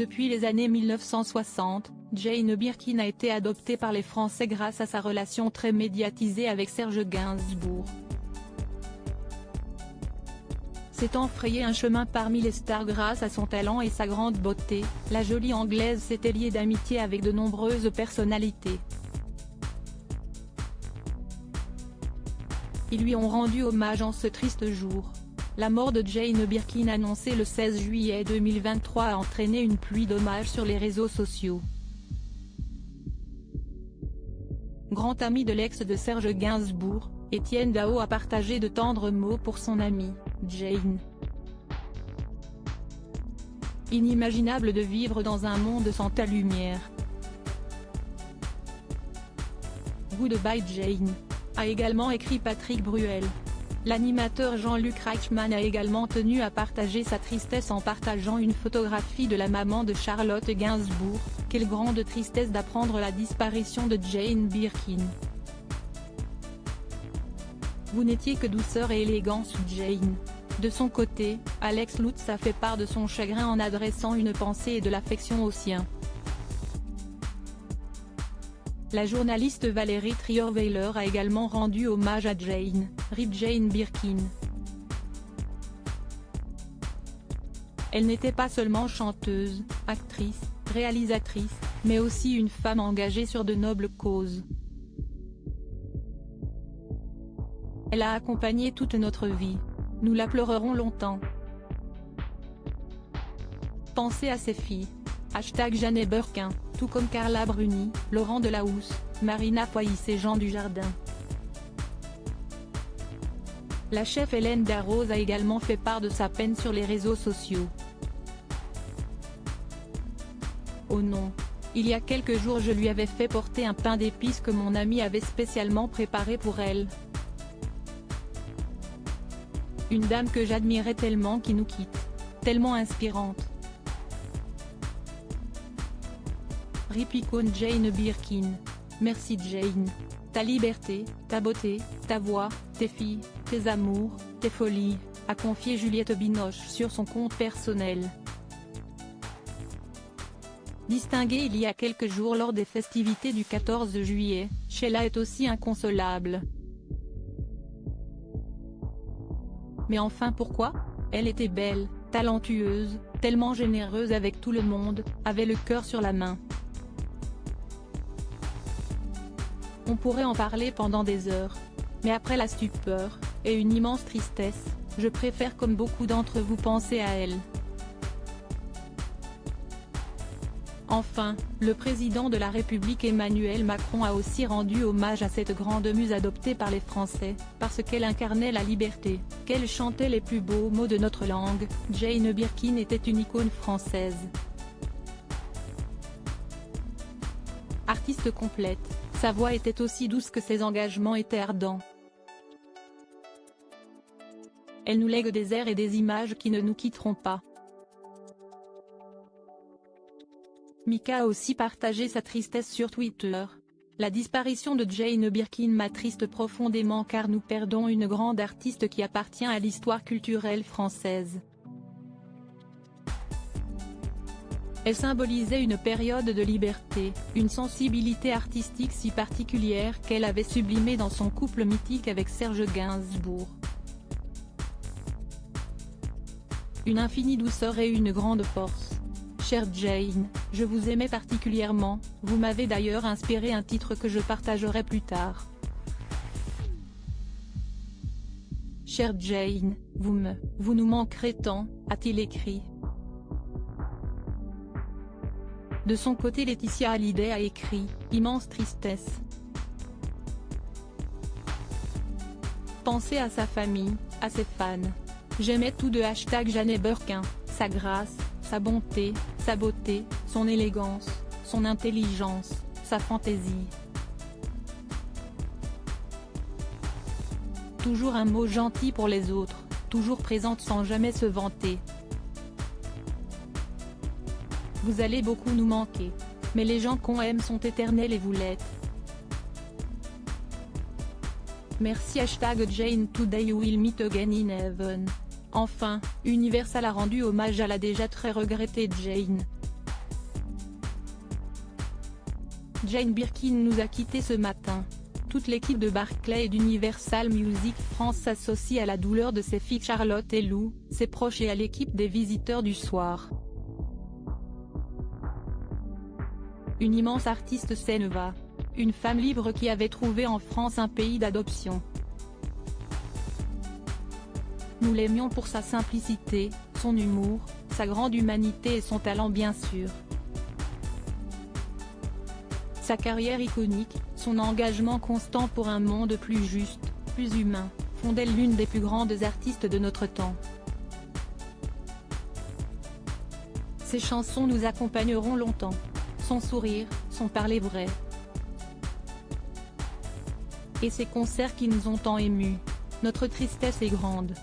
Depuis les années 1960, Jane Birkin a été adoptée par les Français grâce à sa relation très médiatisée avec Serge Gainsbourg. S'étant frayé un chemin parmi les stars grâce à son talent et sa grande beauté, la jolie Anglaise s'était liée d'amitié avec de nombreuses personnalités. Ils lui ont rendu hommage en ce triste jour. La mort de Jane Birkin annoncée le 16 juillet 2023 a entraîné une pluie d'hommages sur les réseaux sociaux. Grand ami de l'ex de Serge Gainsbourg, Étienne Dao a partagé de tendres mots pour son amie, Jane. Inimaginable de vivre dans un monde sans ta lumière. Goodbye Jane, a également écrit Patrick Bruel. L'animateur Jean-Luc Reichmann a également tenu à partager sa tristesse en partageant une photographie de la maman de Charlotte Gainsbourg. Quelle grande tristesse d'apprendre la disparition de Jane Birkin. Vous n'étiez que douceur et élégance Jane. De son côté, Alex Lutz a fait part de son chagrin en adressant une pensée et de l'affection aux siens. La journaliste Valérie Trierweiler a également rendu hommage à Jane, RIP Jane Birkin. Elle n'était pas seulement chanteuse, actrice, réalisatrice, mais aussi une femme engagée sur de nobles causes. Elle a accompagné toute notre vie. Nous la pleurerons longtemps. Pensez à ses filles. #Jeanne Birkin, tout comme Carla Bruni, Laurent Delahousse, Marina Foïs et Jean Dujardin. La chef Hélène Darroze a également fait part de sa peine sur les réseaux sociaux. Oh non. Il y a quelques jours je lui avais fait porter un pain d'épices que mon ami avait spécialement préparé pour elle. Une dame que j'admirais tellement qui nous quitte. Tellement inspirante. RIP icône Jane Birkin. Merci Jane. Ta liberté, ta beauté, ta voix, tes filles, tes amours, tes folies, a confié Juliette Binoche sur son compte personnel. Distinguée il y a quelques jours lors des festivités du 14 juillet, Sheila est aussi inconsolable. Mais enfin pourquoi? Elle était belle, talentueuse, tellement généreuse avec tout le monde, avait le cœur sur la main. On pourrait en parler pendant des heures. Mais après la stupeur, et une immense tristesse, je préfère comme beaucoup d'entre vous penser à elle. Enfin, le président de la République Emmanuel Macron a aussi rendu hommage à cette grande muse adoptée par les Français, parce qu'elle incarnait la liberté, qu'elle chantait les plus beaux mots de notre langue. Jane Birkin était une icône française. Artiste complète, sa voix était aussi douce que ses engagements étaient ardents. Elle nous lègue des airs et des images qui ne nous quitteront pas. Mika a aussi partagé sa tristesse sur Twitter. La disparition de Jane Birkin m'attriste profondément car nous perdons une grande artiste qui appartient à l'histoire culturelle française. Elle symbolisait une période de liberté, une sensibilité artistique si particulière qu'elle avait sublimée dans son couple mythique avec Serge Gainsbourg. Une infinie douceur et une grande force. Chère Jane, je vous aimais particulièrement, vous m'avez d'ailleurs inspiré un titre que je partagerai plus tard. Chère Jane, vous nous manquerez tant, a-t-il écrit. De son côté Laetitia Hallyday a écrit « Immense tristesse ». Pensez à sa famille, à ses fans. J'aimais tout de #Jeanne Birkin, sa grâce, sa bonté, sa beauté, son élégance, son intelligence, sa fantaisie. Toujours un mot gentil pour les autres, toujours présente sans jamais se vanter. Vous allez beaucoup nous manquer. Mais les gens qu'on aime sont éternels et vous l'êtes. Merci #Jane Today We'll Meet Again in Heaven. Enfin, Universal a rendu hommage à la déjà très regrettée Jane. Jane Birkin nous a quittés ce matin. Toute l'équipe de Barclay et d'Universal Music France s'associe à la douleur de ses filles Charlotte et Lou, ses proches et à l'équipe des visiteurs du soir. Une immense artiste s'est Neva, une femme libre qui avait trouvé en France un pays d'adoption. Nous l'aimions pour sa simplicité, son humour, sa grande humanité et son talent bien sûr. Sa carrière iconique, son engagement constant pour un monde plus juste, plus humain, font d'elle l'une des plus grandes artistes de notre temps. Ses chansons nous accompagneront longtemps. Son sourire, son parler vrai. Et ses concerts qui nous ont tant émus. Notre tristesse est grande.